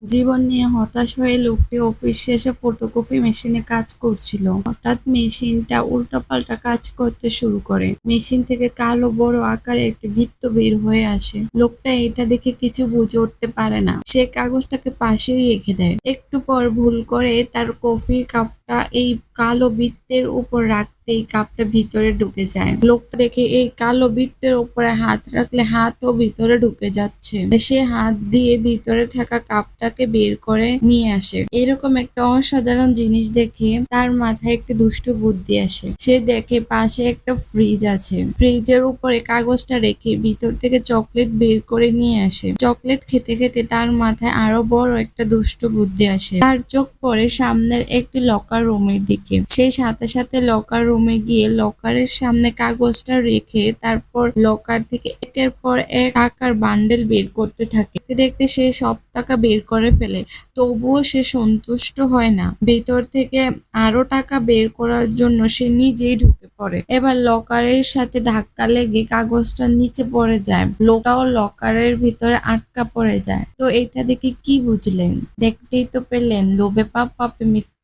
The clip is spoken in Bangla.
জীবন নিয়ে হতাশ হয়ে লোকটি অফিস শেষে ফটোকপি মেশিনে কাজ করছিল। হঠাৎ মেশিনটা উল্টাপাল্টা কাজ করতে শুরু করে। মেশিন থেকে কালো বড় আকারে একটি বৃত্ত বের হয়ে আসে। লোকটা এটা দেখে কিছু বুঝে উঠতে পারে না। সে কাগজটাকে পাশেই রেখে দেয়। একটু পর ভুল করে তার কফির কাপটা এই কালো বৃত্তের উপর রাখতেই কাপটা ভিতরে ঢুকে যায়। লোকটা দেখে এই কালো বৃত্তের উপরে হাত রাখলে হাতও ভিতরে ঢুকে যাচ্ছে। সে হাত দিয়ে ভিতরে থাকা কাপটাকে বের করে নিয়ে আসে। এরকম একটা অসাধারণ জিনিস দেখে তার মাথায় একটা দুষ্টু বুদ্ধি আসে। সে দেখে পাশে একটা ফ্রিজ আছে। ফ্রিজের উপরে কাগজটা রেখে ভিতর থেকে চকলেট বের করে নিয়ে আসে। চকলেট খেতে খেতে তার মাথায় আরো বড় একটা দুষ্টু বুদ্ধি আসে। তার চোখ পড়ে সামনের একটি লকার রুমের দিকে। সে সাথে সাথে লকার রুমে গিয়ে লকারের সামনে কাগজটা রেখে তারপর লকার থেকে একের পর এক টাকার বান্ডেল বের করতে থাকে। দেখতে দেখতে সে সব টাকা বের করে ফেলে। তবুও সে সন্তুষ্ট হয় না। ভেতর থেকে আরো টাকা বের করার জন্য সে নিজেই ঢুকে পড়ে। এবার লকারের সাথে ধাক্কা লেগে কাগজটা নিচে পড়ে যায়। লোকটাও লকারের ভিতরে আটকা পড়ে যায়। তো এটা দেখে কি বুঝলেন? দেখতেই তো পেলেন, লোভে পাপ, পাপে মৃত্যু।